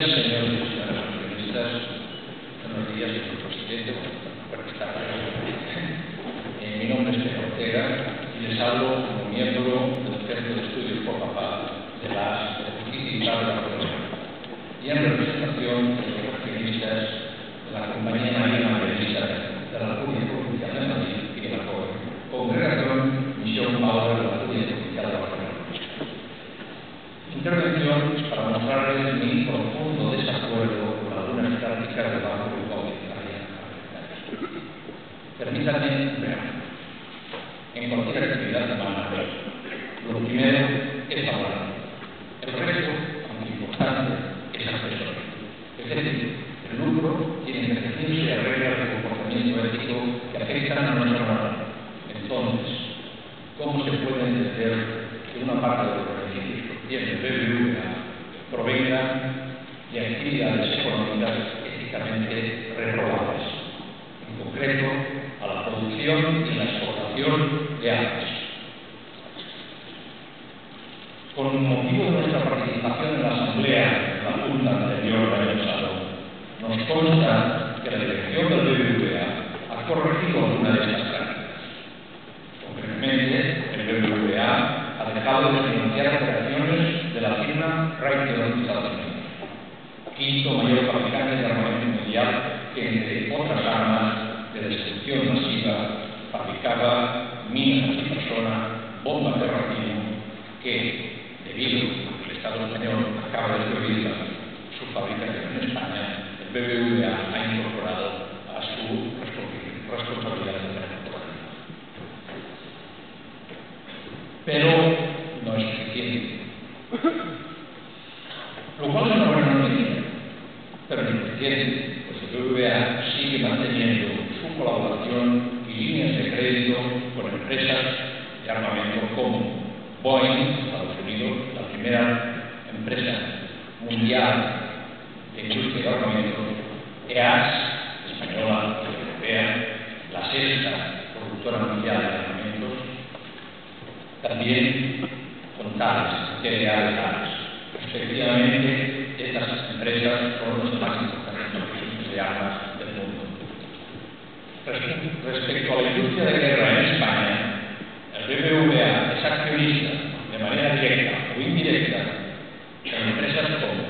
Señores y señoras periodistas, buenos días, señor presidente. Buenas tardes. Mi nombre es Pedro Ortega y les hablo como miembro del Centro de Estudios por la Paz de la Justicia y de la Corona y en representación de los periodistas de la Compañía Marina Periodista de la República Provincial de Madrid y de la Congregación Misión Paula de la República Provincial de Barcelona. Intervención para mostrarles mi profundo desacuerdo con algunas prácticas del Banco de Comunitaria. Permítanme ver, en cualquier actividad humana, lo primero es hablar. El resto, aunque importante, es accesorio. Es decir, el lucro tiene que referirse a reglas de comportamiento ético que afectan a nuestra moral. Entonces, ¿cómo se puede entender que una parte de los beneficios que obtiene el BBVA provengan de actividades económicas éticamente reprobables, en concreto a la producción y la exportación de armas? Con motivo de nuestra participación en la Asamblea de la Junta anterior del año pasado, nos consta que la dirección del BBVA ha corregido alguna de estas prácticas. Concretamente, el BBVA ha dejado de financiar operaciones de la firma Raytheon de Estados Unidos, quinto mayor fabricante de armamento mundial, que entre otras armas de destrucción masiva fabricaba minas antipersona, bombas de racimo, que, debido a que el Estado español acaba de prohibir su fabricación en España, el BBVA ha incorporado a su responsabilidad de pero no es suficiente. Lo cual es una buena noticia, pero no es suficiente, pues el BBVA sigue manteniendo su colaboración y líneas de crédito con empresas de armamento como Boeing, Estados Unidos, la primera empresa mundial de industria de armamento, EAS, española y europea, la sexta productora mundial de armamentos, también con Thales, TDA. Respectivamente, estas empresas son los más importantes productores de armas del mundo. Respecto a la industria de guerra en España, el BBVA es accionista de manera directa o indirecta en empresas como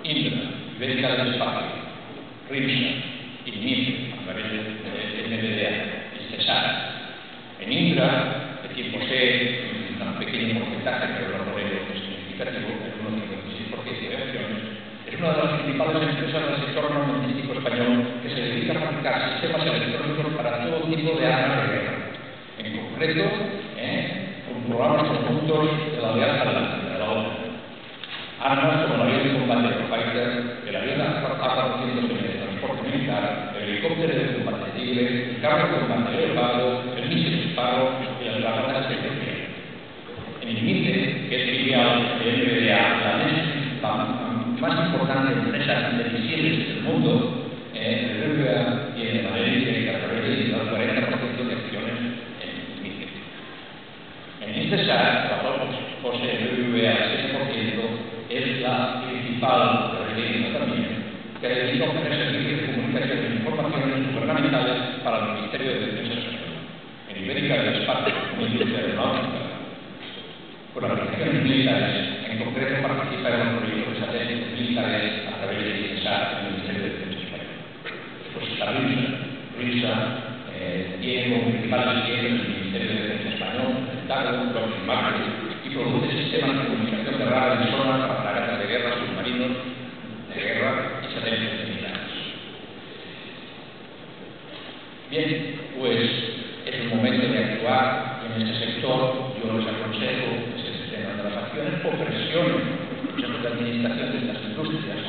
Indra, Ibérica del Espacio, Rimsa y MIR, a través de MBDA y Cesar. En Indra, de quien posee un pequeño porcentaje, pero no por ello es significativo, el 1,56% de acciones, es una de las principales empresas del sector armamentístico español que se dedica a fabricar sistemas electrónicos para todo tipo de armas de guerra. En concreto, con programas conjuntos de la Alianza Atlántica, de la OTAN. Armas como el avión de combate Eurofighter, el avión A400 de transporte militar, el helicóptero de combate Tigre, el carro de combate Leopardo, el misil Sparrow y las granadas de defensa. En el MITE, que es filial de MBDA, la más importante empresa de misiles del mundo, el BBVA tiene la manera directa a través de las 40% de acciones en el MITE. En Intesat, la cual posee el BBVA el 7%, es la principal referencia también, que dedica a ofrecer servicios de comunicación e informaciones gubernamentales para el Ministerio de Defensa español. En Ibérica del Espacio, como industria aeronáutica, con aplicaciones militares, en concreto participa en los proyectos de satélites militares a través de INESAR, el Ministerio de Defensa español. Después está RISA tiene como principales clientes el Ministerio de Defensa español, el Pentágono, Lockheed Martin, y produce sistemas de comunicación de radar y sonar para fragatas de guerra, submarinos de guerra y satélites militares. Bien, pues es el momento de actuar en este sector. Yo les aconsejo ese sistema de las acciones o presiones los consejos de administración de estas industrias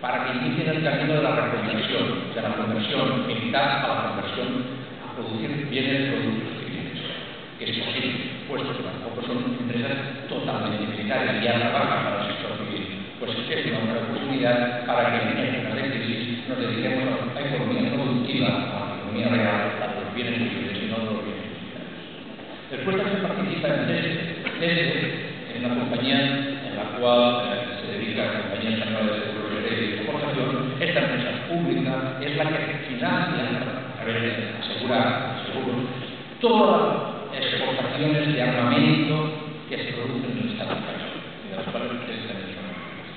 para que inicien el camino de la conversión militar a la conversión a producir bienes y productos civiles, que es posible, puesto que tampoco son empresas totalmente militares y ya trabajan para el sector civil, pues es una buena oportunidad para que en épocas de crisis nos dediquemos a la economía productiva, a la economía real, a los bienes civiles y no a los bienes militares. Después también participa en DESE, en una compañía en la cual se dedica a compañías españolas de seguros de exportación, esta empresa pública es la que financia, a ver, asegurar, seguro, todas las exportaciones de armamento que se producen en el Estado español y de las cuales ustedes también son amigos.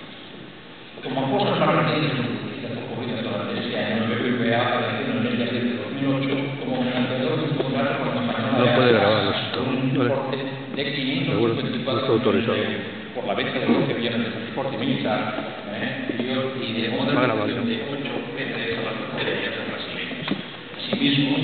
Como cosas más recientes ocurridas durante este año, el BBVA apareció en el mes de abril de 2008 como financiador de un contrato con la española no puede grabarlo, por un importe de 554 millones de euros por la venta de 12 aviones de transporte militar y de modernización de 8 PTS a las baterías brasileñas. Asimismo,